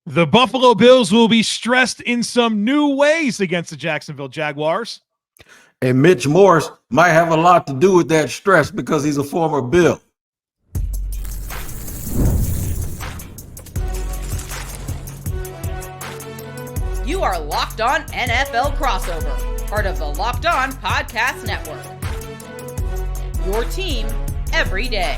The Buffalo Bills will be stressed in some new ways against the Jacksonville Jaguars. And Mitch Morse might have a lot to do with that stress because he's a former Bill. You are Locked On NFL Crossover, part of the Locked On Podcast Network. Your team every day.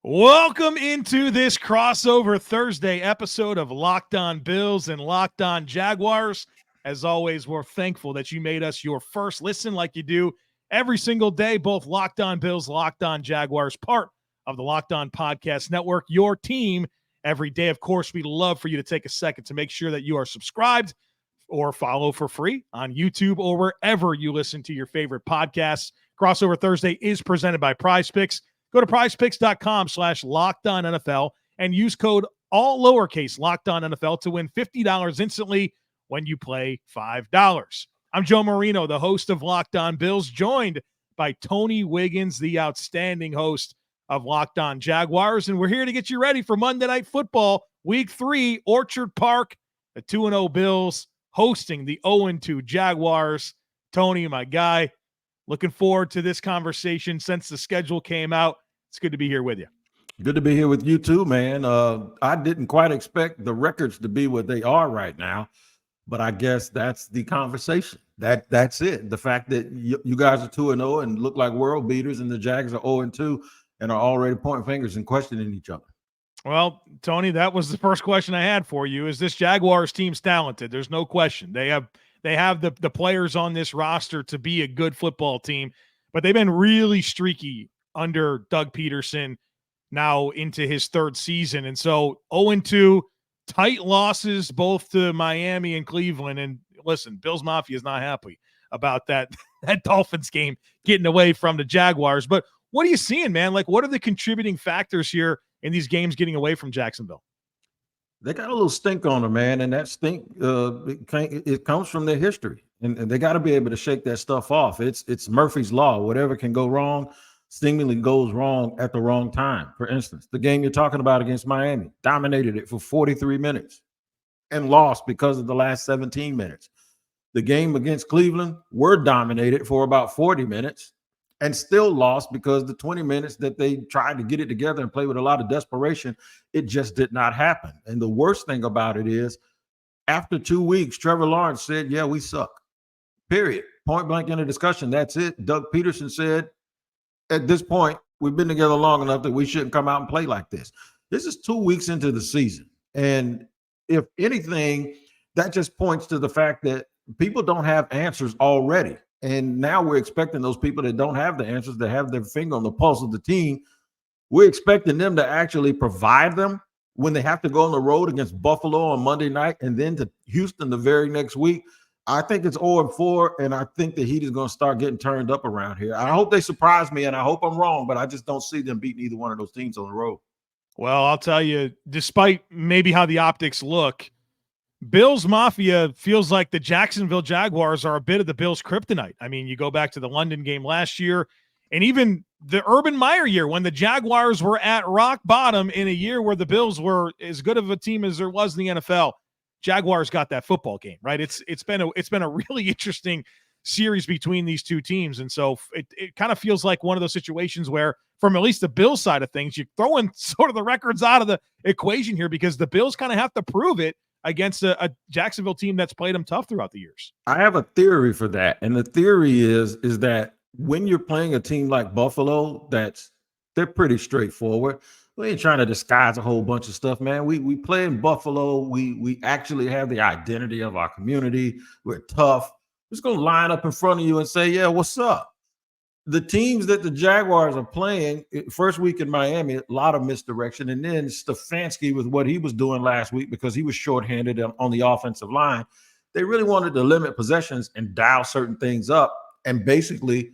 Welcome into this crossover Thursday episode of Locked On Bills and Locked On Jaguars. As always, we're thankful that you made us your first listen like you do every single day, both Locked On Bills, Locked On Jaguars, part of the Locked On Podcast Network, your team every day. Of course, we'd love for you to take a second to make sure that you are subscribed or follow for free on YouTube or wherever you listen to your favorite podcasts. Crossover Thursday is presented by PrizePicks. Go to prizepicks.com/LockedOnNFL and use code all lowercase LockedOnNFL to win $50 instantly when you play $5. I'm Joe Marino, the host of Locked On Bills, joined by Tony Wiggins, the outstanding host of Locked On Jaguars, and we're here to get you ready for Monday Night Football, Week 3, Orchard Park, the 2-0 Bills hosting the 0-2 Jaguars. Tony, my guy, looking forward to this conversation since the schedule came out. It's good to be here with you. Good to be here with you too, man. I didn't quite expect the records to be what they are right now, but I guess that's the conversation. That's it. The fact that you guys are 2-0 and look like world beaters, and the Jags are 0-2 and are already pointing fingers and questioning each other. Well, Tony, that was the first question I had for you. Is this Jaguars team's talented? There's no question. They have the players on this roster to be a good football team, but they've been really streaky under Doug Pederson now into his third season. And so 0-2, tight losses both to Miami and Cleveland. And listen, Bills Mafia is not happy about that Dolphins game getting away from the Jaguars. But what are you seeing, man? Like, what are the contributing factors here in these games getting away from Jacksonville? They got a little stink on them, man, and that stink it comes from their history, and they got to be able to shake that stuff off. It's Murphy's Law. Whatever can go wrong seemingly goes wrong at the wrong time. For instance, the game you're talking about against Miami, dominated it for 43 minutes and lost because of the last 17 minutes. The game against Cleveland were dominated for about 40 minutes and still lost because the 20 minutes that they tried to get it together and play with a lot of desperation, it just did not happen. And the worst thing about it is, after 2 weeks, Trevor Lawrence said, yeah, we suck. Period. Point blank in the discussion. That's it. Doug Pederson said, at this point, we've been together long enough that we shouldn't come out and play like this. This is 2 weeks into the season. And if anything, that just points to the fact that people don't have answers already. And now we're expecting those people that don't have the answers, that have their finger on the pulse of the team, we're expecting them to actually provide them when they have to go on the road against Buffalo on Monday night and then to Houston the very next week. I think it's 0-4, and I think the heat is going to start getting turned up around here. I hope they surprise me, and I hope I'm wrong, but I just don't see them beating either one of those teams on the road. Well, I'll tell you, despite maybe how the optics look, Bills Mafia feels like the Jacksonville Jaguars are a bit of the Bills' kryptonite. I mean, you go back to the London game last year and even the Urban Meyer year when the Jaguars were at rock bottom in a year where the Bills were as good of a team as there was in the NFL. Jaguars got that football game, right? It's been a really interesting series between these two teams. And so it kind of feels like one of those situations where, from at least the Bills side of things, you're throwing sort of the records out of the equation here because the Bills kind of have to prove it against a Jacksonville team that's played them tough throughout the years. I have a theory for that. And the theory is that when you're playing a team like Buffalo, they're pretty straightforward. We ain't trying to disguise a whole bunch of stuff, man. We play in Buffalo. We actually have the identity of our community. We're tough. We're just going to line up in front of you and say, yeah, what's up? The teams that the Jaguars are playing, first week in Miami, a lot of misdirection. And then Stefanski with what he was doing last week because he was shorthanded on the offensive line. They really wanted to limit possessions and dial certain things up and basically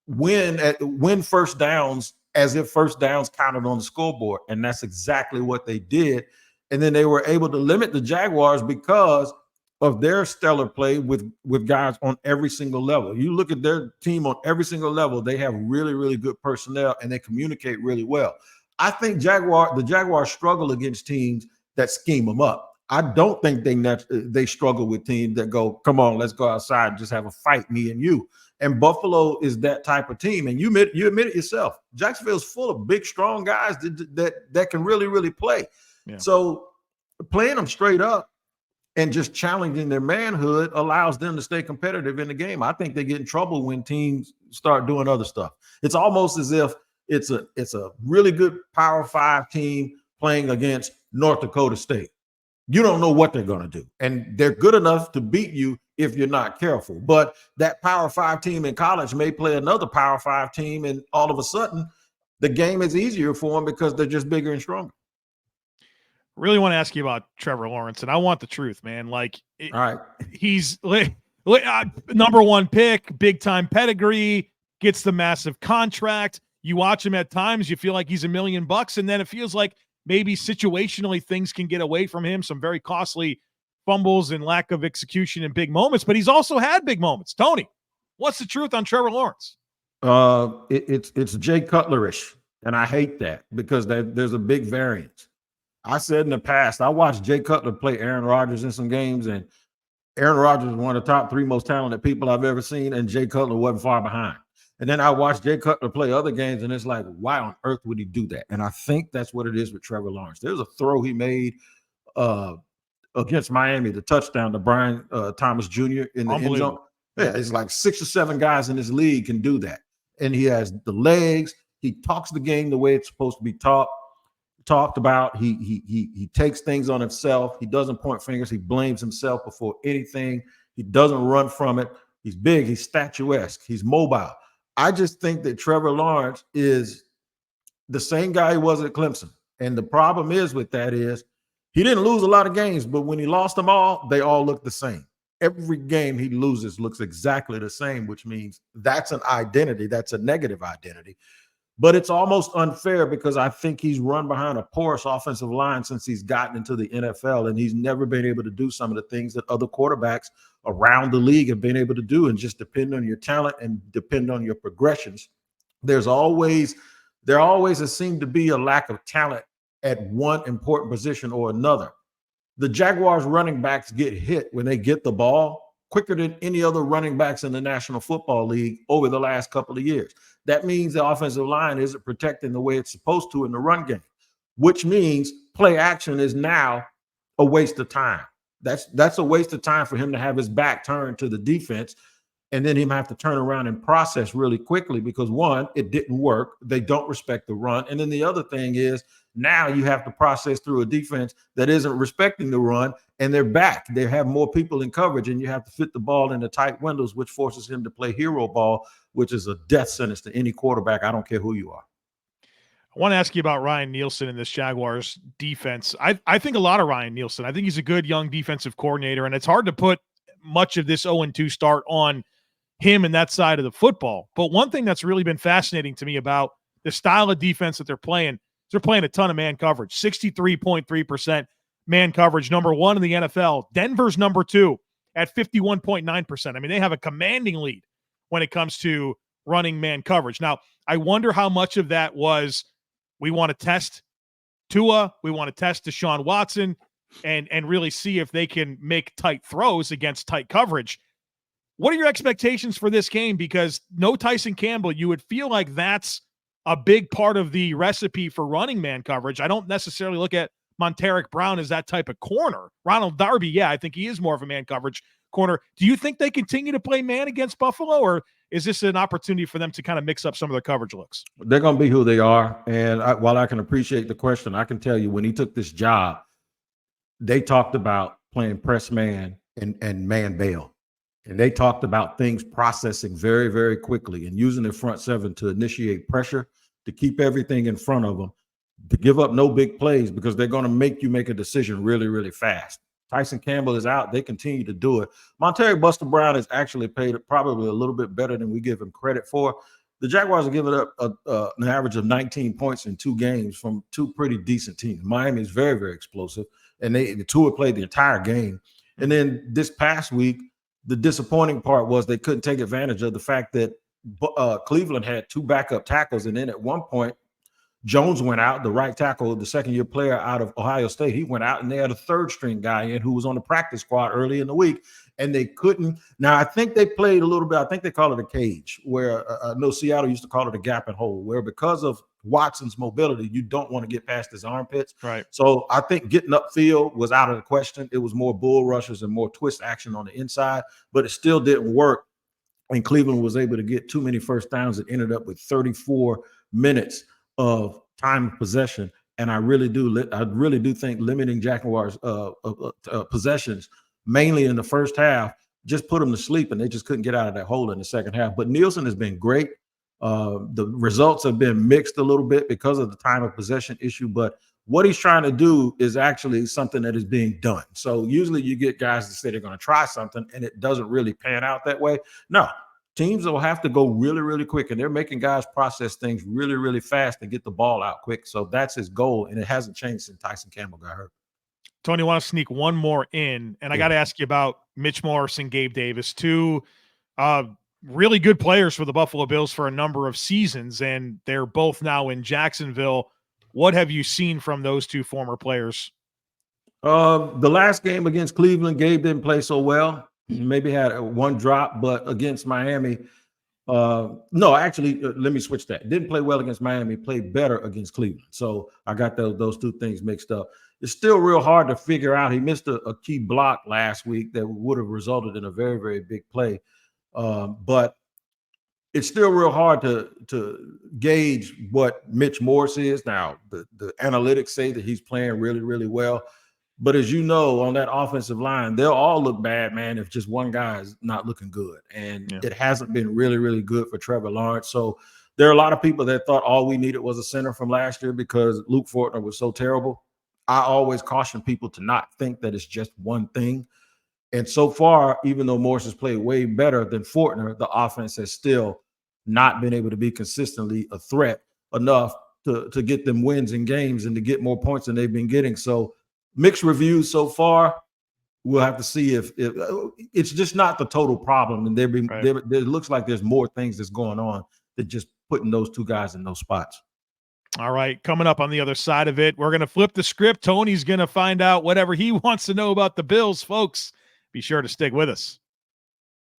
win first downs as if first downs counted on the scoreboard. And that's exactly what they did. And then they were able to limit the Jaguars because of their stellar play with guys on every single level. You look at their team on every single level, they have really, really good personnel and they communicate really well. I think the Jaguars struggle against teams that scheme them up. I don't think they struggle with teams that go, come on, let's go outside and just have a fight, me and you. And Buffalo is that type of team. And you admit it yourself. Jacksonville's full of big, strong guys that can really, really play. Yeah. So playing them straight up and just challenging their manhood allows them to stay competitive in the game. I think they get in trouble when teams start doing other stuff. It's almost as if it's a really good Power 5 team playing against North Dakota State. You don't know what they're going to do. And they're good enough to beat you if you're not careful. But that Power 5 team in college may play another Power 5 team, and all of a sudden the game is easier for them because they're just bigger and stronger. Really want to ask you about Trevor Lawrence, and I want the truth, man. Like, all right, he's number one pick, big time pedigree, gets the massive contract. You watch him at times, you feel like he's $1 million, and then it feels like maybe situationally things can get away from him. Some very costly fumbles and lack of execution in big moments, but he's also had big moments. Tony, what's the truth on Trevor Lawrence? It's Jay Cutler-ish, and I hate that because there's a big variance. I said in the past, I watched Jay Cutler play Aaron Rodgers in some games, and Aaron Rodgers is one of the top 3 most talented people I've ever seen, and Jay Cutler wasn't far behind. And then I watched Jay Cutler play other games, and it's like, why on earth would he do that? And I think that's what it is with Trevor Lawrence. There's a throw he made against Miami, the touchdown to Brian Thomas Jr. in the end zone. Yeah, it's like 6 or 7 guys in this league can do that. And he has the legs. He talks the game the way it's supposed to be talked about. He takes things on himself. He doesn't point fingers. He blames himself before anything. He doesn't run from it. He's big. He's statuesque. He's mobile. I just think that Trevor Lawrence is the same guy he was at Clemson. And the problem is with that is he didn't lose a lot of games, but when he lost them all, they all look the same. Every game he loses looks exactly the same, which means that's an identity. That's a negative identity. But it's almost unfair because I think he's run behind a porous offensive line since he's gotten into the NFL, and he's never been able to do some of the things that other quarterbacks around the league have been able to do, and just depend on your talent and depend on your progressions. There always has seemed to be a lack of talent at one important position or another. The Jaguars running backs get hit when they get the ball quicker than any other running backs in the National Football League over the last couple of years. That means the offensive line isn't protecting the way it's supposed to in the run game, which means play action is now a waste of time. That's a waste of time for him to have his back turned to the defense and then him have to turn around and process really quickly because, one, it didn't work. They don't respect the run. And then the other thing is now you have to process through a defense that isn't respecting the run, and they're back. They have more people in coverage, and you have to fit the ball into tight windows, which forces him to play hero ball, which is a death sentence to any quarterback. I don't care who you are. I want to ask you about Ryan Nielsen in this Jaguars defense. I think a lot of Ryan Nielsen. I think he's a good young defensive coordinator, and it's hard to put much of this 0-2 start on him and that side of the football. But one thing that's really been fascinating to me about the style of defense that they're playing a ton of man coverage, 63.3% man coverage, number 1 in the NFL. Denver's number 2 at 51.9%. I mean, they have a commanding lead when it comes to running man coverage. Now, I wonder how much of that was we want to test Tua, we want to test Deshaun Watson, and really see if they can make tight throws against tight coverage. What are your expectations for this game? Because no Tyson Campbell, you would feel like that's a big part of the recipe for running man coverage. I don't necessarily look at Monteric Brown as that type of corner. Ronald Darby, yeah, I think he is more of a man coverage corner. Do you think they continue to play man against Buffalo, or is this an opportunity for them to kind of mix up some of their coverage looks? They're going to be who they are. And while I can appreciate the question, I can tell you when he took this job, they talked about playing press man and man bail. And they talked about things processing very, very quickly and using their front seven to initiate pressure, to keep everything in front of them, to give up no big plays because they're going to make you make a decision really, really fast. Tyson Campbell is out. They continue to do it. Monteric Buster Brown is actually paid probably a little bit better than we give him credit for. The Jaguars are giving up an average of 19 points in 2 games from 2 pretty decent teams. Miami is very, very explosive, and the two have played the entire game. And then this past week, the disappointing part was they couldn't take advantage of the fact that Cleveland had 2 backup tackles, and then at one point, Jones went out, the right tackle, the second-year player out of Ohio State. He went out, and they had a third-string guy in who was on the practice squad early in the week, and they couldn't. Now, I think they played a little bit. I think they call it a cage, where I know Seattle used to call it a gap and hole, where because of Watson's mobility, you don't want to get past his armpits. Right. So I think getting upfield was out of the question. It was more bull rushes and more twist action on the inside, but it still didn't work. And Cleveland was able to get too many first downs. It ended up with 34 minutes of time of possession. And I really do think limiting Jaguars possessions, mainly in the first half, just put them to sleep, and they just couldn't get out of that hole in the second half. But Nielsen has been great. The results have been mixed a little bit because of the time of possession issue, but what he's trying to do is actually something that is being done. So usually you get guys that say they're going to try something and it doesn't really pan out that way. No, teams will have to go really, really quick, and they're making guys process things really, really fast and get the ball out quick. So that's his goal, and it hasn't changed since Tyson Campbell got hurt. Tony, I want to sneak one more in, and I got to ask you about Mitch Morse and Gabe Davis, two really good players for the Buffalo Bills for a number of seasons, and they're both now in Jacksonville. What have you seen from those two former players? The last game against Cleveland, Gabe didn't play so well. He maybe had one drop, but against Miami, no, actually, let me switch that. Didn't play well against Miami, played better against Cleveland. So I got those two things mixed up. It's still real hard to figure out. He missed a key block last week that would have resulted in a very, very big play. But it's still real hard to gauge what Mitch Morse is. Now, the analytics say that he's playing really, really well. But as you know, on that offensive line, they'll all look bad, man, if just one guy is not looking good. And it hasn't been really, really good for Trevor Lawrence. So there are a lot of people that thought all we needed was a center from last year because Luke Fortner was so terrible. I always caution people to not think that it's just one thing. And so far, even though Morse has played way better than Fortner, the offense has still not been able to be consistently a threat enough to get them wins in games and to get more points than they've been getting. So mixed reviews so far. We'll have to see if it's just not the total problem. And there looks like there's more things that's going on than just putting those two guys in those spots. All right, coming up on the other side of it, we're going to flip the script. Tony's going to find out whatever he wants to know about the Bills, folks. Be sure to stick with us.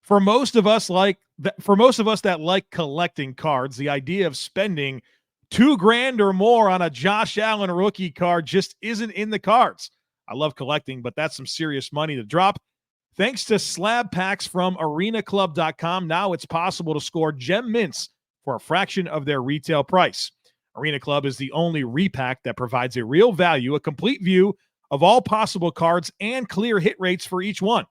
For most of us that like collecting cards, the idea of spending $2,000 or more on a Josh Allen rookie card just isn't in the cards. I love collecting, but that's some serious money to drop. Thanks to slab packs from arenaclub.com, now it's possible to score gem mints for a fraction of their retail price. Arena Club is the only repack that provides a real value, a complete view of all possible cards, and clear hit rates for each one.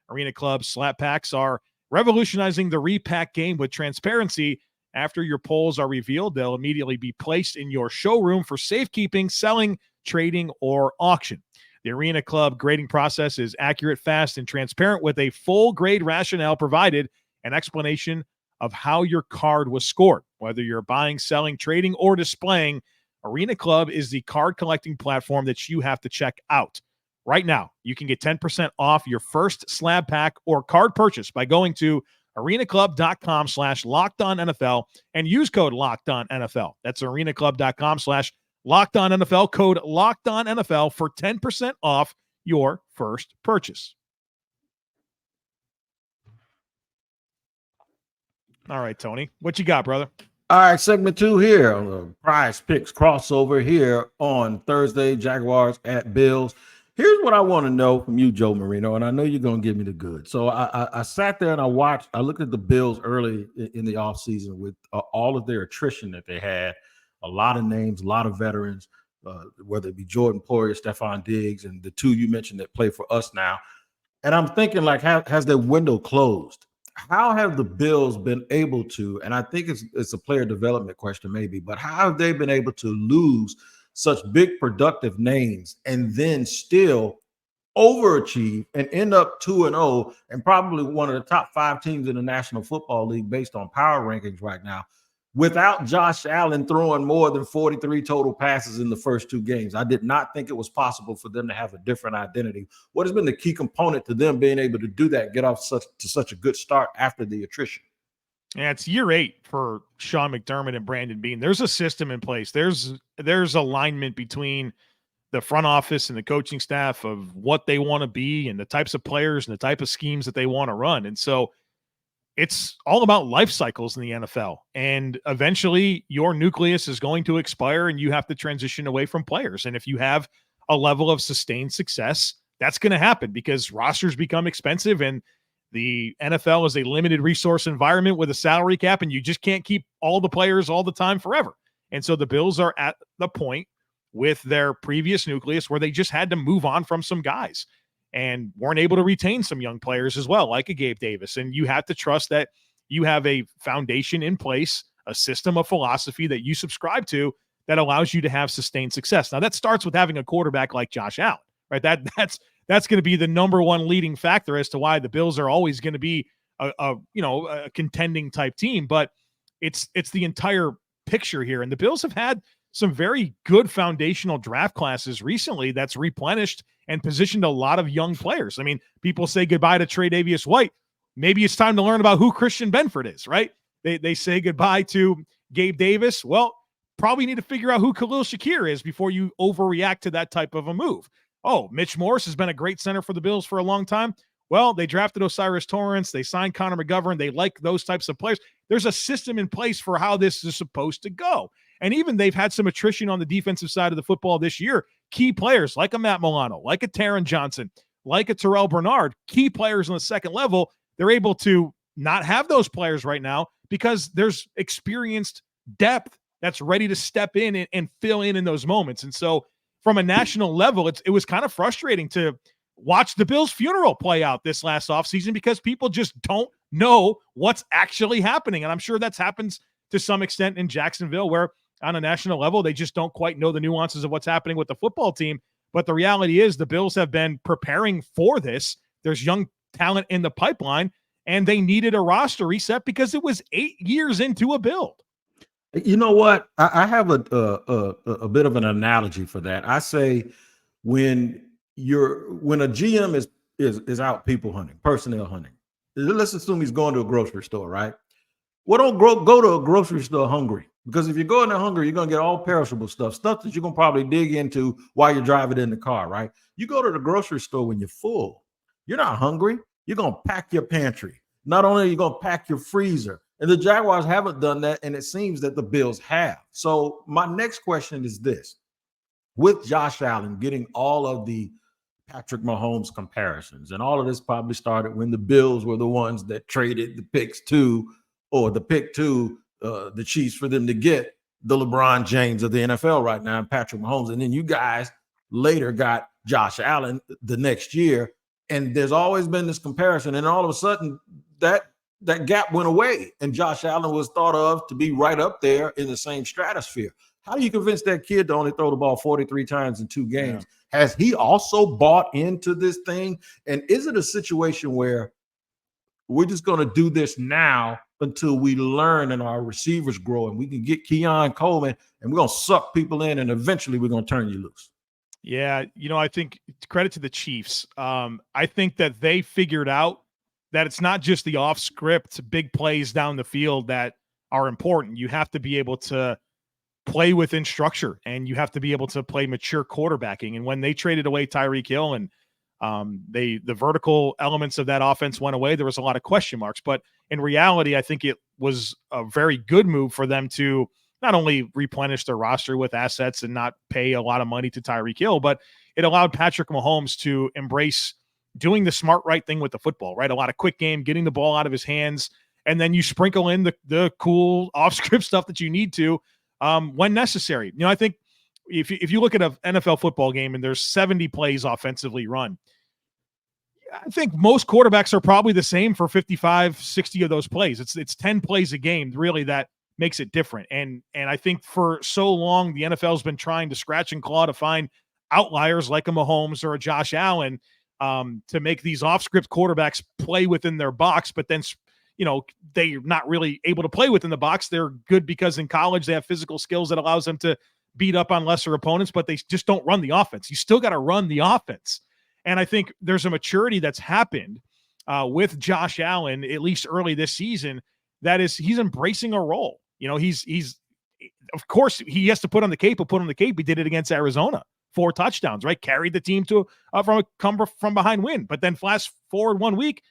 Arena Club slap packs are revolutionizing the repack game with transparency. After your polls are revealed, they'll immediately be placed in your showroom for safekeeping, selling, trading, or auction. The Arena Club grading process is accurate, fast, and transparent with a full grade rationale provided, an explanation of how your card was scored. Whether you're buying, selling, trading, or displaying, Arena Club is the card collecting platform that you have to check out. Right now, you can get 10% off your first slab pack or card purchase by going to arenaclub.com/LockedOnNFL and use code LockedOnNFL. That's arenaclub.com/LockedOnNFL, code LockedOnNFL for 10% off your first purchase. All right, Tony, what you got, brother? All right, segment 2 here on the PrizePicks crossover here on Thursday, Jaguars at Bills. Here's what I want to know from you, Joe Marino, and I know you're going to give me the good. So I sat there and I looked at the Bills early in the offseason with all of their attrition that they had, a lot of names, a lot of veterans, whether it be Jordan Poyer, Stephon Diggs, and the two you mentioned that play for us now. And I'm thinking, like, has their window closed? How have the Bills been able to, and I think it's a player development question maybe, but how have they been able to lose such big productive names and then still overachieve and end up 2-0 and probably one of the top 5 teams in the National Football League based on power rankings right now without Josh Allen throwing more than 43 total passes in the first 2 games? I did not think it was possible for them to have a different identity. What has been the key component to them being able to do that, get off to such a good start after the attrition? Yeah, it's year 8 for Sean McDermott and Brandon Beane. There's a system in place. There's alignment between the front office and the coaching staff of what they want to be and the types of players and the type of schemes that they want to run. And so it's all about life cycles in the NFL. And eventually your nucleus is going to expire and you have to transition away from players. And if you have a level of sustained success, that's going to happen because rosters become expensive and the NFL is a limited resource environment with a salary cap, and you just can't keep all the players all the time forever. And so the Bills are at the point with their previous nucleus where they just had to move on from some guys and weren't able to retain some young players as well, like a Gabe Davis. And you have to trust that you have a foundation in place, a system of philosophy that you subscribe to that allows you to have sustained success. Now that starts with having a quarterback like Josh Allen, right? That's going to be the number one leading factor as to why the Bills are always going to be a contending type team. But it's the entire picture here. And the Bills have had some very good foundational draft classes recently that's replenished and positioned a lot of young players. I mean, people say goodbye to Tre'Davious White. Maybe it's time to learn about who Christian Benford is, right? They say goodbye to Gabe Davis. Well, probably need to figure out who Khalil Shakir is before you overreact to that type of a move. Oh, Mitch Morse has been a great center for the Bills for a long time. Well, they drafted Osiris Torrance. They signed Connor McGovern. They like those types of players. There's a system in place for how this is supposed to go. And even they've had some attrition on the defensive side of the football this year. Key players like a Matt Milano, like a Taron Johnson, like a Terrel Bernard, key players on the second level, they're able to not have those players right now because there's experienced depth that's ready to step in and fill in those moments. And so from a national level, it was kind of frustrating to watch the Bills' funeral play out this last offseason because people just don't know what's actually happening. And I'm sure that's happens to some extent in Jacksonville, where on a national level, they just don't quite know the nuances of what's happening with the football team. But the reality is the Bills have been preparing for this. There's young talent in the pipeline, and they needed a roster reset because it was 8 years into a build. You know what? I have a bit of an analogy for that. I say when a GM is out people hunting, personnel hunting. Let's assume he's going to a grocery store, right? Well, don't go to a grocery store hungry, because if you go in there hungry, you're gonna get all perishable stuff that you're gonna probably dig into while you're driving in the car, right? You go to the grocery store when you're full. You're not hungry. You're gonna pack your pantry. Not only are you gonna pack your freezer. And the Jaguars haven't done that, and it seems that the Bills have. So my next question is this. With Josh Allen getting all of the Patrick Mahomes comparisons, and all of this probably started when the Bills were the ones that traded the pick to the Chiefs for them to get the LeBron James of the NFL right now, Patrick Mahomes. And then you guys later got Josh Allen the next year. And there's always been this comparison. And all of a sudden that gap went away, and Josh Allen was thought of to be right up there in the same stratosphere. How do you convince that kid to only throw the ball 43 times in 2 games? Yeah. Has he also bought into this thing? And is it a situation where we're just going to do this now until we learn and our receivers grow and we can get Keon, Coleman, and we're going to suck people in, and eventually we're going to turn you loose? Yeah, I think credit to the Chiefs. I think that they figured out that it's not just the off-script big plays down the field that are important. You have to be able to play within structure, and you have to be able to play mature quarterbacking. And when they traded away Tyreek Hill and the vertical elements of that offense went away, there was a lot of question marks. But in reality, I think it was a very good move for them to not only replenish their roster with assets and not pay a lot of money to Tyreek Hill, but it allowed Patrick Mahomes to embrace doing the smart right thing with the football, right? A lot of quick game, getting the ball out of his hands, and then you sprinkle in the cool off-script stuff that you need to when necessary. I think if you look at an NFL football game and there's 70 plays offensively run, I think most quarterbacks are probably the same for 55, 60 of those plays. It's 10 plays a game, really, that makes it different. And I think for so long, the NFL has been trying to scratch and claw to find outliers like a Mahomes or a Josh Allen to make these off-script quarterbacks play within their box, but then, they're not really able to play within the box. They're good because in college they have physical skills that allows them to beat up on lesser opponents, but they just don't run the offense. You still got to run the offense. And I think there's a maturity that's happened with Josh Allen, at least early this season, that is he's embracing a role. You know, he's of course he has to put on the cape. He did it against Arizona. 4 touchdowns, right? Carried the team to from a come from behind win. But then flash forward 1 week,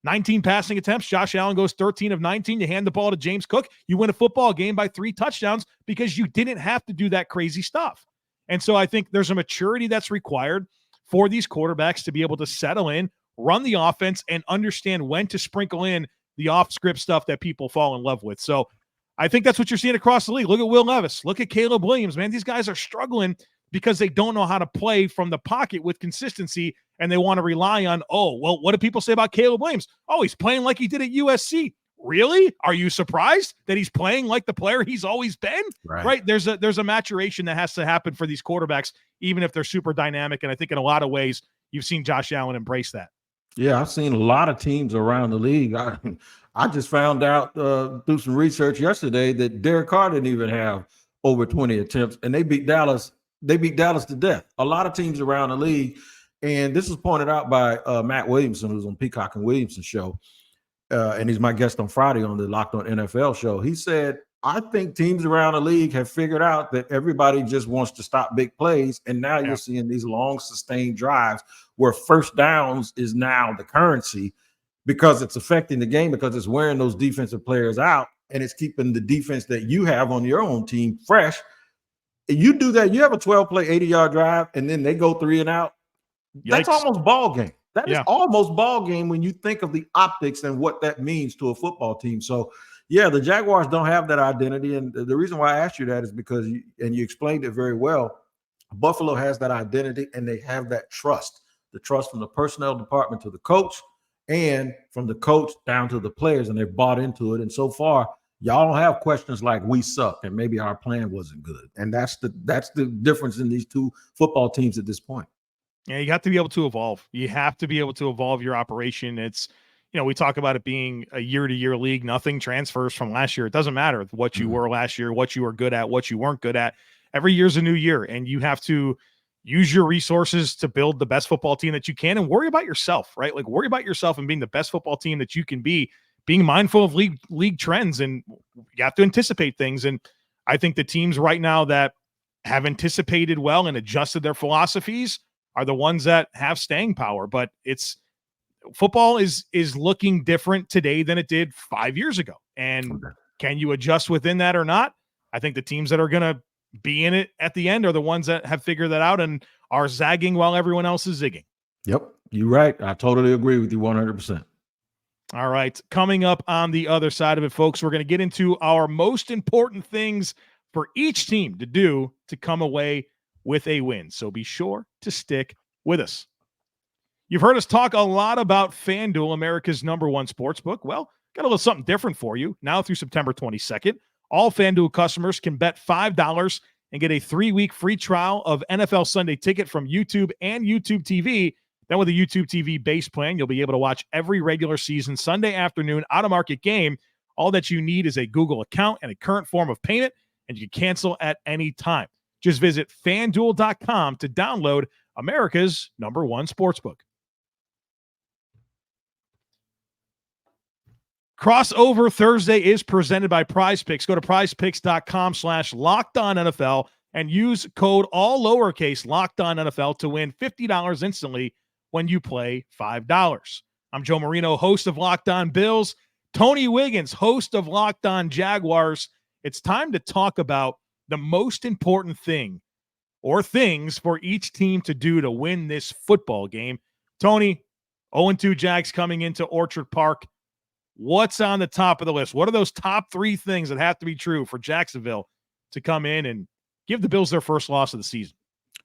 19 passing attempts. Josh Allen goes 13 of 19. You hand the ball to James Cook. You win a football game by 3 touchdowns because you didn't have to do that crazy stuff. And so I think there's a maturity that's required for these quarterbacks to be able to settle in, run the offense, and understand when to sprinkle in the off-script stuff that people fall in love with. So I think that's what you're seeing across the league. Look at Will Levis. Look at Caleb Williams, man. These guys are struggling because they don't know how to play from the pocket with consistency, and they want to rely on, what do people say about Caleb Williams? Oh, he's playing like he did at USC. Really? Are you surprised that he's playing like the player he's always been? Right. There's a maturation that has to happen for these quarterbacks, even if they're super dynamic. And I think in a lot of ways, you've seen Josh Allen embrace that. Yeah, I've seen a lot of teams around the league. I just found out through some research yesterday that Derek Carr didn't even have over 20 attempts, and they beat Dallas. They beat Dallas to death. A lot of teams around the league, and this was pointed out by Matt Williamson, who's on Peacock and Williamson show, and he's my guest on Friday on the Locked On NFL show. He said, I think teams around the league have figured out that everybody just wants to stop big plays, and now you're seeing these long, sustained drives where first downs is now the currency because it's affecting the game, because it's wearing those defensive players out, and it's keeping the defense that you have on your own team fresh. You do that, you have a 12-play, 80-yard drive, and then they go 3 and out. Yikes. That's almost ball game. That is almost ball game when you think of the optics and what that means to a football team. So, yeah, the Jaguars don't have that identity. And the reason why I asked you that is because, you explained it very well, Buffalo has that identity and they have that trust, the trust from the personnel department to the coach and from the coach down to the players, and they've bought into it. And so far, y'all don't have questions like we suck and maybe our plan wasn't good. And that's the difference in these two football teams at this point. Yeah, you have to be able to evolve. You have to be able to evolve your operation. It's, we talk about it being a year-to-year league. Nothing transfers from last year. It doesn't matter what you were last year, what you were good at, what you weren't good at. Every year's a new year, and you have to use your resources to build the best football team that you can and worry about yourself, right? Like worry about yourself and being the best football team that you can be, being mindful of league trends, and you have to anticipate things. And I think the teams right now that have anticipated well and adjusted their philosophies are the ones that have staying power. But football is looking different today than it did 5 years ago. And can you adjust within that or not? I think the teams that are going to be in it at the end are the ones that have figured that out and are zagging while everyone else is zigging. Yep, you're right. I totally agree with you 100%. All right. Coming up on the other side of it, folks, we're going to get into our most important things for each team to do to come away with a win. So be sure to stick with us. You've heard us talk a lot about FanDuel, America's #1 sportsbook. Well, got a little something different for you. Now through September 22nd, all FanDuel customers can bet $5 and get a 3-week free trial of NFL Sunday Ticket from YouTube and YouTube TV. Then with a YouTube TV base plan, you'll be able to watch every regular season Sunday afternoon out-of-market game. All that you need is a Google account and a current form of payment, and you can cancel at any time. Just visit FanDuel.com to download America's #1 sportsbook. Crossover Thursday is presented by PrizePicks. Go to PrizePicks.com/LockedOnNFL and use code all lowercase LockedOnNFL to win $50 instantly when you play $5. I'm Joe Marino, host of Locked On Bills. Tony Wiggins, host of Locked On Jaguars. It's time to talk about the most important thing or things for each team to do to win this football game. Tony, 0-2 Jags coming into Orchard Park. What's on the top of the list? What are those top 3 things that have to be true for Jacksonville to come in and give the Bills their first loss of the season?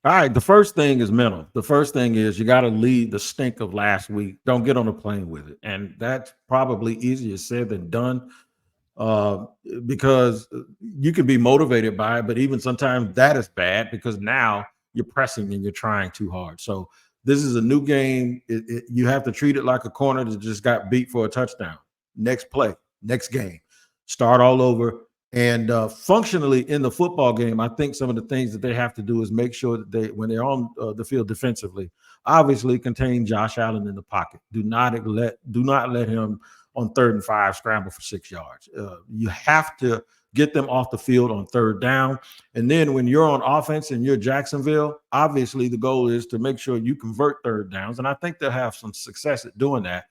All right, the first thing is mental. The first thing is you got to leave the stink of last week. Don't get on a plane with it. And that's probably easier said than done because you can be motivated by it, but even sometimes that is bad because now you're pressing and you're trying too hard. So this is a new game. You have to treat it like a corner that just got beat for a touchdown. Next play, next game, start all over. And functionally in the football game, I think some of the things that they have to do is make sure that when they're on the field defensively, obviously contain Josh Allen in the pocket. Do not let him on 3rd and 5, scramble for 6 yards. You have to get them off the field on 3rd down. And then when you're on offense and you're Jacksonville, obviously the goal is to make sure you convert 3rd downs. And I think they'll have some success at doing that.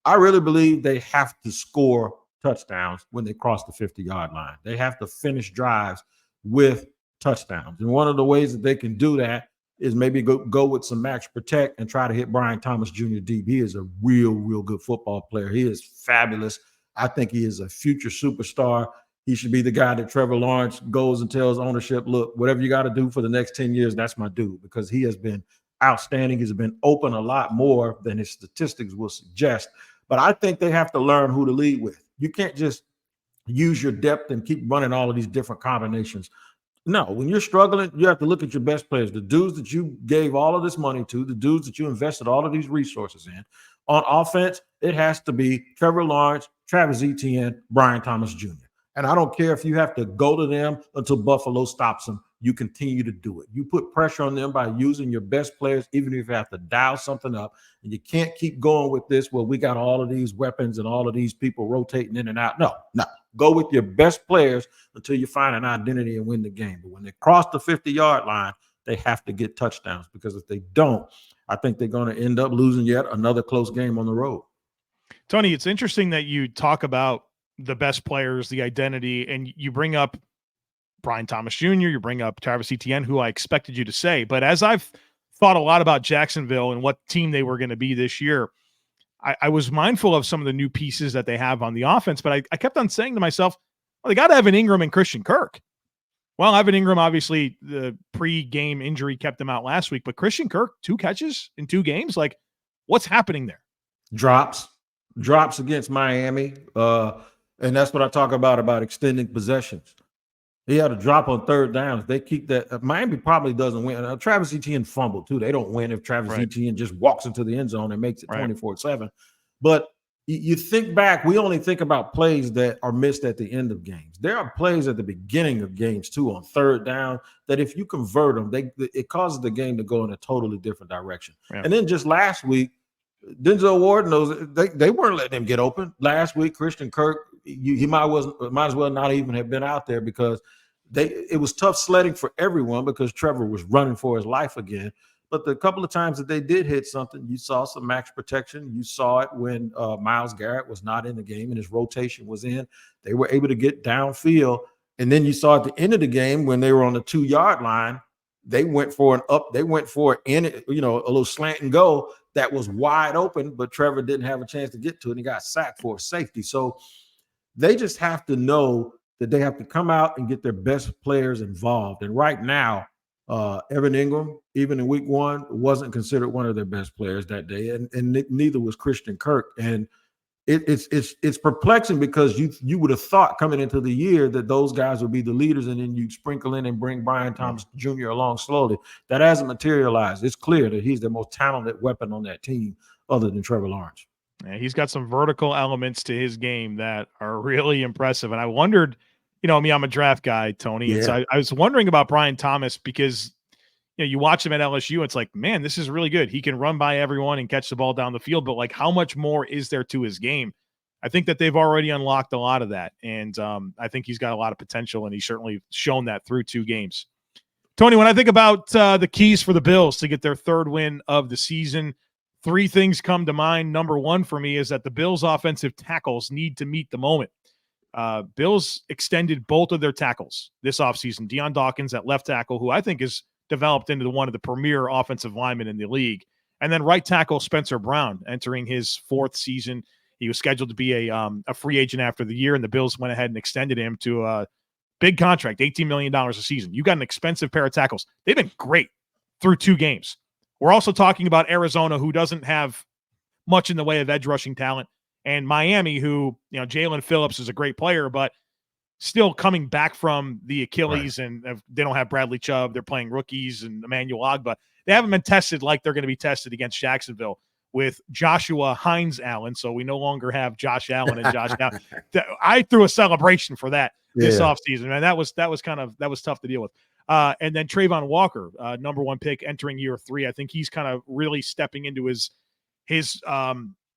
I really believe they have to score touchdowns when they cross the 50-yard line. They have to finish drives with touchdowns. And one of the ways that they can do that is maybe go with some max protect and try to hit Brian Thomas Jr. deep. He is a real good football player. He is fabulous. I think he is a future superstar. He should be the guy that Trevor Lawrence goes and tells ownership, look, whatever you got to do for the next 10 years, that's my dude, because he has been outstanding. He's been open a lot more than his statistics will suggest. But I think they have to learn who to lead with. You can't just use your depth and keep running all of these different combinations. No, when you're struggling, you have to look at your best players, the dudes that you gave all of this money to, the dudes that you invested all of these resources in. On offense, it has to be Trevor Lawrence, Travis Etienne, Brian Thomas Jr. And I don't care if you have to go to them until Buffalo stops them. You continue to do it. You put pressure on them by using your best players, even if you have to dial something up. And you can't keep going with this, well, we got all of these weapons and all of these people rotating in and out. No. Go with your best players until you find an identity and win the game. But when they cross the 50-yard line, they have to get touchdowns, because if they don't, I think they're going to end up losing yet another close game on the road. Tony, it's interesting that you talk about the best players, the identity, and you bring up Brian Thomas Jr., you bring up Travis Etienne, who I expected you to say. But as I've thought a lot about Jacksonville and what team they were going to be this year, I was mindful of some of the new pieces that they have on the offense, but I kept on saying to myself, well, they got to have an Engram and Christian Kirk. Well, Evan Engram, obviously, the pre-game injury kept him out last week, but Christian Kirk, 2 catches in 2 games. Like, what's happening there? Drops against Miami. And that's what I talk about extending possessions. He had a drop on 3rd down. If they keep that, Miami probably doesn't win. Travis Etienne fumbled too. They don't win if Travis Etienne just walks into the end zone and makes it 24-7. But you think back, we only think about plays that are missed at the end of games. There are plays at the beginning of games too on 3rd down that if you convert them, it causes the game to go in a totally different direction. Yeah. And then just last week, Denzel Ward knows they weren't letting him get open. Last week, Christian Kirk, he might as well not even have been out there, because it was tough sledding for everyone because Trevor was running for his life again. But the couple of times that they did hit something, you saw some max protection. You saw it when Myles Garrett was not in the game and his rotation was in. They were able to get downfield. And then you saw at the end of the game when they were on the 2-yard line, they went for a little slant and go that was wide open, but Trevor didn't have a chance to get to it, and he got sacked for a safety. So they just have to know that they have to come out and get their best players involved. And right now, Evan Engram, even in week 1, wasn't considered one of their best players that day, and neither was Christian Kirk. And it's perplexing, because you would have thought coming into the year that those guys would be the leaders, and then you sprinkle in and bring Brian Thomas Jr. along slowly. That hasn't materialized. It's clear that he's the most talented weapon on that team other than Trevor Lawrence. Yeah, he's got some vertical elements to his game that are really impressive. And I wondered, I'm a draft guy, Tony. Yeah. So I was wondering about Brian Thomas, because you watch him at LSU, it's like, man, this is really good. He can run by everyone and catch the ball down the field, but like, how much more is there to his game? I think that they've already unlocked a lot of that. And I think he's got a lot of potential, and he's certainly shown that through 2 games. Tony, when I think about the keys for the Bills to get their 3rd win of the season, 3 things come to mind. Number 1 for me is that the Bills offensive tackles need to meet the moment. Bills extended both of their tackles this offseason. Dion Dawkins at left tackle, who I think is developed into one of the premier offensive linemen in the league. And then right tackle Spencer Brown entering his 4th season. He was scheduled to be a free agent after the year, and the Bills went ahead and extended him to a big contract, $18 million a season. You got an expensive pair of tackles. They've been great through 2 games. We're also talking about Arizona, who doesn't have much in the way of edge rushing talent, and Miami, who, Jalen Phillips is a great player, but still coming back from the Achilles, and they don't have Bradley Chubb. They're playing rookies and Emmanuel Ogbah. They haven't been tested like they're going to be tested against Jacksonville with Joshua Hines Allen. So we no longer have Josh Allen and Josh Allen. I threw a celebration for that this offseason, man. That was tough to deal with. And then Travon Walker, number 1 pick entering year 3. I think he's kind of really stepping into his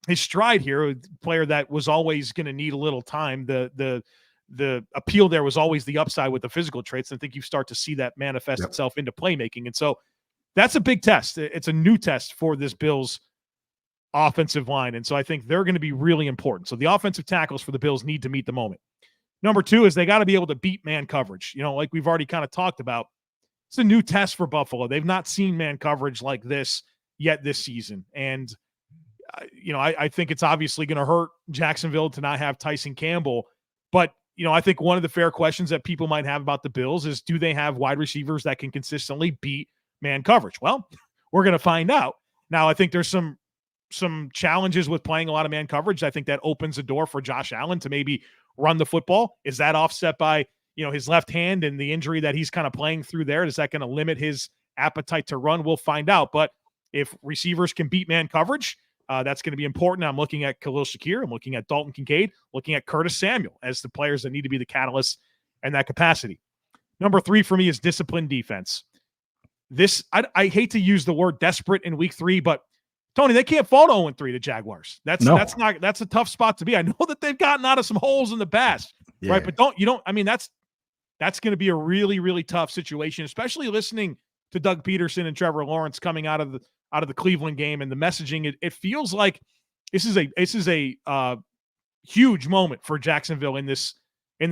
his stride here, a player that was always going to need a little time. The appeal there was always the upside with the physical traits. And I think you start to see that manifest itself into playmaking. And so that's a big test. It's a new test for this Bills offensive line. And so I think they're going to be really important. So the offensive tackles for the Bills need to meet the moment. Number two is they got to be able to beat man coverage. Like we've already kind of talked about, it's a new test for Buffalo. They've not seen man coverage like this yet this season. And, I think it's obviously going to hurt Jacksonville to not have Tyson Campbell. But, I think one of the fair questions that people might have about the Bills is, do they have wide receivers that can consistently beat man coverage? Well, we're going to find out. Now, I think there's some challenges with playing a lot of man coverage. I think that opens the door for Josh Allen to maybe run the football. Is that offset by, his left hand and the injury that he's kind of playing through there? Is that going to limit his appetite to run? We'll find out. But if receivers can beat man coverage, that's going to be important. I'm looking at Khalil Shakir. I'm looking at Dalton Kincaid, looking at Curtis Samuel as the players that need to be the catalysts in that capacity. Number three for me is disciplined defense. I hate to use the word desperate in week 3, but Tony, they can't fall to 0-3 to Jaguars. That's a tough spot to be. I know that they've gotten out of some holes in the past, right? But that's going to be a really, really tough situation, especially listening to Doug Pederson and Trevor Lawrence coming out of the Cleveland game and the messaging. It feels like this is a huge moment for Jacksonville in this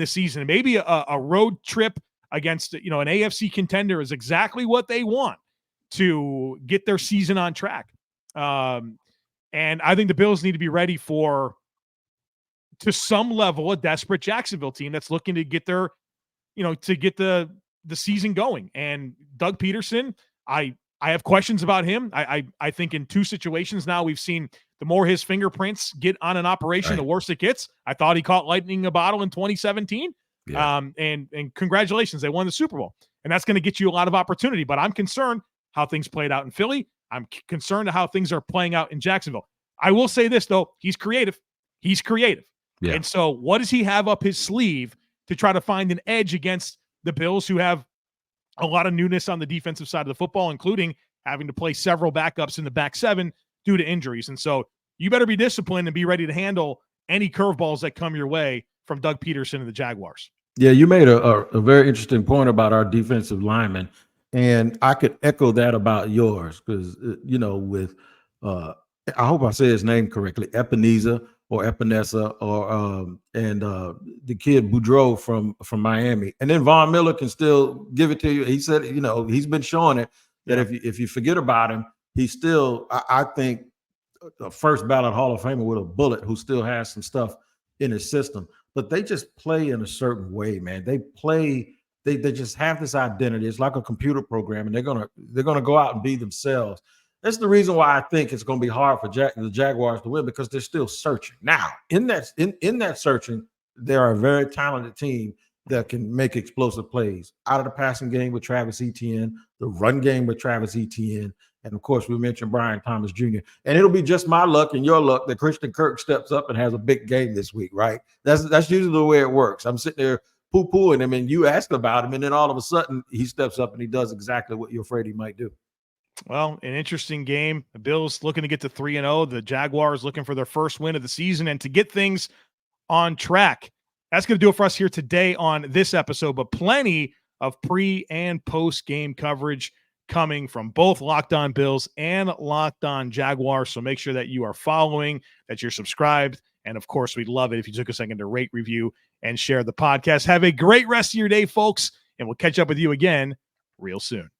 season. And maybe a road trip against an AFC contender is exactly what they want to get their season on track. And I think the Bills need to be ready for, to some level, a desperate Jacksonville team that's looking to get their, to get the season going. And Doug Pederson, I have questions about him. I think in 2 situations now we've seen the more his fingerprints get on an operation, the worse it gets. I thought he caught lightning in a bottle in 2017. Yeah. And congratulations, they won the Super Bowl. And that's going to get you a lot of opportunity. But I'm concerned how things played out in Philly. I'm concerned how things are playing out in Jacksonville. I will say this, though. He's creative. Yeah. And so what does he have up his sleeve to try to find an edge against the Bills, who have a lot of newness on the defensive side of the football, including having to play several backups in the back 7 due to injuries? And so you better be disciplined and be ready to handle any curveballs that come your way from Doug Pederson and the Jaguars. Yeah, you made a very interesting point about our defensive linemen. And I could echo that about yours because, with, I hope I say his name correctly, Ebenezer or Epinesa or the kid Boudreaux from Miami. And then Von Miller can still give it to you. He said, he's been showing it that if you forget about him, he's still, I think, a first ballot Hall of Famer with a bullet who still has some stuff in his system. But they just play in a certain way, man. They play. They just have this identity. It's like a computer program, and they're gonna go out and be themselves. That's the reason why I think it's gonna be hard for the Jaguars to win, because they're still searching. Now, in that searching, they're a very talented team that can make explosive plays out of the passing game with Travis Etienne, the run game with Travis Etienne, and of course we mentioned Brian Thomas Jr. And it'll be just my luck and your luck that Christian Kirk steps up and has a big game this week, right? That's usually the way it works. I'm sitting there poo-pooing him, and you ask about him, and then all of a sudden he steps up and he does exactly what you're afraid he might do. Well, an interesting game. The Bills looking to get to 3-0. The Jaguars looking for their first win of the season and to get things on track. That's going to do it for us here today on this episode, but plenty of pre- and post-game coverage coming from both Locked On Bills and Locked On Jaguars. So make sure that you are following, that you're subscribed, and of course, we'd love it if you took a second to rate, review, and share the podcast. Have a great rest of your day, folks, and we'll catch up with you again real soon.